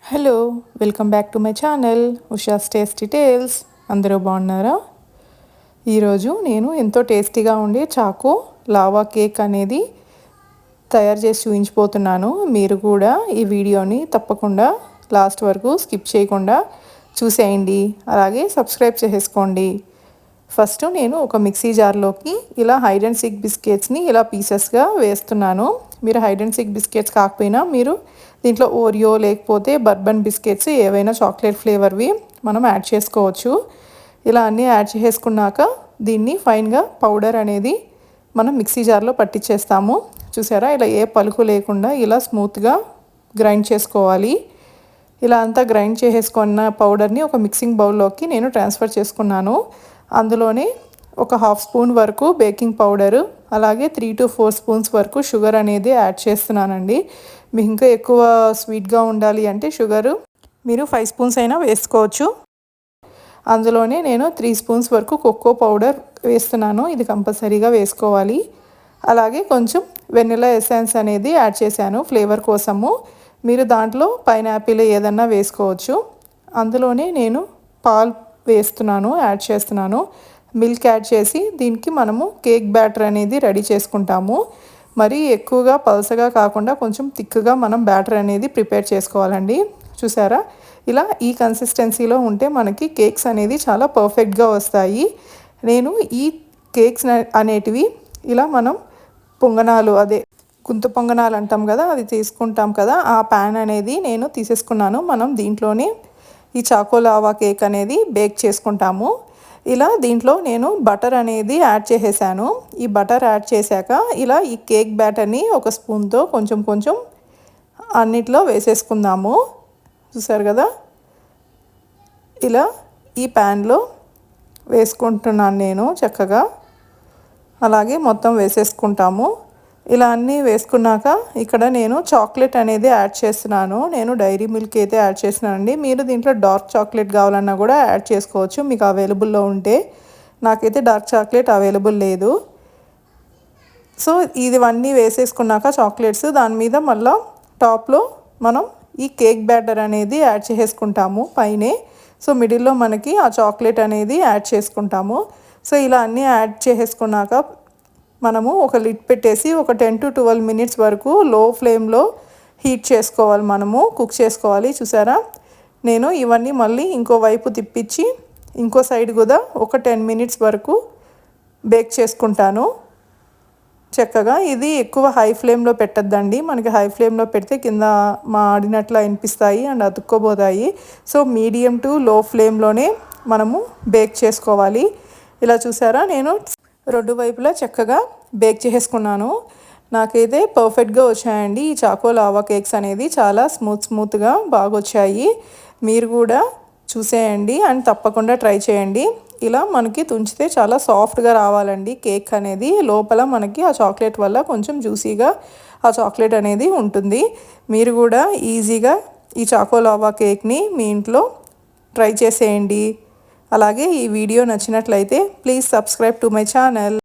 Hello welcome back to my channel Usha's tasty tales. అందరూ బాగున్నారా? ఈరోజు నేను ఎంతో టేస్టీగా ఉండే చాకో లావా కేక్ అనేది తయారు చేసి చూపించిపోతున్నాను. మీరు కూడా ఈ వీడియోని తప్పకుండా లాస్ట్ వరకు స్కిప్ చేయకుండా చూసేయండి. అలాగే సబ్స్క్రైబ్ చేసుకోండి. ఫస్ట్ నేను ఒక మిక్సీ జార్లోకి ఇలా హైడ్ అండ్ సీక్ బిస్కెట్స్ని ఇలా పీసెస్గా వేస్తున్నాను. మీరు హైడ్ అండ్ సీక్ బిస్కెట్స్ కాకపోయినా మీరు దీంట్లో ఓరియో లేకపోతే బర్బన్ బిస్కెట్స్ ఏవైనా చాక్లెట్ ఫ్లేవర్వి మనం యాడ్ చేసుకోవచ్చు. ఇలా అన్నీ యాడ్ చేసుకున్నాక దీన్ని ఫైన్గా పౌడర్ అనేది మనం మిక్సీ జార్లో పట్టించేస్తాము. చూసారా, ఇలా ఏ పలుకు లేకుండా ఇలా స్మూత్గా గ్రైండ్ చేసుకోవాలి. ఇలా అంతా గ్రైండ్ చేసేసుకున్న పౌడర్ని ఒక మిక్సింగ్ బౌల్లోకి నేను ట్రాన్స్ఫర్ చేసుకున్నాను. అందులోనే ఒక 1/2 స్పూన్ వరకు బేకింగ్ పౌడరు, అలాగే 3 to 4 స్పూన్స్ వరకు షుగర్ అనేది యాడ్ చేస్తున్నానండి. మీకు ఇంకా ఎక్కువ స్వీట్గా ఉండాలి అంటే షుగరు మీరు 5 స్పూన్స్ అయినా వేసుకోవచ్చు. అందులోనే నేను 3 స్పూన్స్ వరకు కోకో పౌడర్ వేస్తున్నాను. ఇది కంపల్సరీగా వేసుకోవాలి. అలాగే కొంచెం వెనిలా ఎసెన్స్ అనేది యాడ్ చేశాను ఫ్లేవర్ కోసము. మీరు దాంట్లో పైనాపిల్ ఏదన్నా వేసుకోవచ్చు. అందులోనే నేను పాలు యాడ్ చేస్తున్నాను. మిల్క్ యాడ్ చేసి దీనికి మనము కేక్ బ్యాటర్ అనేది రెడీ చేసుకుంటాము. మరి ఎక్కువగా పల్సగా కాకుండా కొంచెం థిక్గా మనం బ్యాటర్ అనేది ప్రిపేర్ చేసుకోవాలండి. చూసారా, ఇలా ఈ కన్సిస్టెన్సీలో ఉంటే మనకి కేక్స్ అనేది చాలా పర్ఫెక్ట్గా వస్తాయి. నేను ఈ కేక్స్ అనేటివి ఇలా మనం పొంగనాలు, అదే గుంత పొంగనాలు అంటాం కదా, అది తీసుకుంటాం కదా, ఆ ప్యాన్ అనేది నేను తీసేసుకున్నాను. మనం దీంట్లోనే ఈ చాకో లావా కేక్ అనేది బేక్ చేసుకుంటాము. ఇలా దీంట్లో నేను బటర్ అనేది యాడ్ చేసేసాను. ఈ బటర్ యాడ్ చేశాక ఇలా ఈ కేక్ బ్యాటర్ని ఒక స్పూన్తో కొంచెం కొంచెం అన్నిట్లో వేసేసుకుందాము. చూసారు కదా, ఇలా ఈ ప్యాన్లో వేసుకుంటున్నాను నేను చక్కగా. అలాగే మొత్తం వేసేసుకుంటాము. ఇలా అన్నీ వేసుకున్నాక ఇక్కడ నేను చాక్లెట్ అనేది యాడ్ చేస్తున్నాను. నేను డైరీ మిల్క్ అయితే యాడ్ చేస్తున్నానండి. మీరు దీంట్లో డార్క్ చాక్లెట్ కావాలన్నా కూడా యాడ్ చేసుకోవచ్చు మీకు అవైలబుల్లో ఉంటే. నాకైతే డార్క్ చాక్లెట్ అవైలబుల్ లేదు. సో ఇవన్నీ వేసేసుకున్నాక చాక్లెట్స్ దాని మీద మళ్ళీ టాప్లో మనం ఈ కేక్ బ్యాటర్ అనేది యాడ్ చేసుకుంటాము పైనే. సో మిడిల్లో మనకి ఆ చాక్లెట్ అనేది యాడ్ చేసుకుంటాము. సో ఇలా అన్నీ యాడ్ చేసుకున్నాక మనము ఒక లిడ్ పెట్టేసి ఒక 10 to 12 మినిట్స్ వరకు లో ఫ్లేమ్లో హీట్ చేసుకోవాలి, మనము కుక్ చేసుకోవాలి. చూసారా, నేను ఇవన్నీ మళ్ళీ ఇంకో వైపు తిప్పించి ఇంకో సైడ్ కూడా ఒక 10 మినిట్స్ వరకు బేక్ చేసుకుంటాను చక్కగా. ఇది ఎక్కువ హై ఫ్లేమ్లో పెట్టద్దండి. మనకి హై ఫ్లేమ్లో పెడితే కింద మాడినట్లు అనిపిస్తాయి అండ్ అతుక్కోబోతాయి. సో మీడియం టు లో ఫ్లేమ్లోనే మనము బేక్ చేసుకోవాలి. ఇలా చూసారా, నేను 2 వైపులా చక్కగా బేక్ చేసుకున్నాను. నాకైతే పర్ఫెక్ట్గా వచ్చాయండి ఈ చాకో లావా కేక్స్ అనేది. చాలా స్మూత్గా బాగా వచ్చాయి. మీరు కూడా చూసేయండి అండ్ తప్పకుండా ట్రై చేయండి. ఇలా మనకి తుంచితే చాలా సాఫ్ట్గా రావాలండి కేక్ అనేది. లోపల మనకి ఆ చాక్లెట్ వల్ల కొంచెం జ్యూసీగా ఆ చాక్లెట్ అనేది ఉంటుంది. మీరు కూడా ఈజీగా ఈ చాకో లావా కేక్ని మీ ఇంట్లో ట్రై చేసేయండి. అలాగే ఈ వీడియో నచ్చినట్లయితే please subscribe to my channel.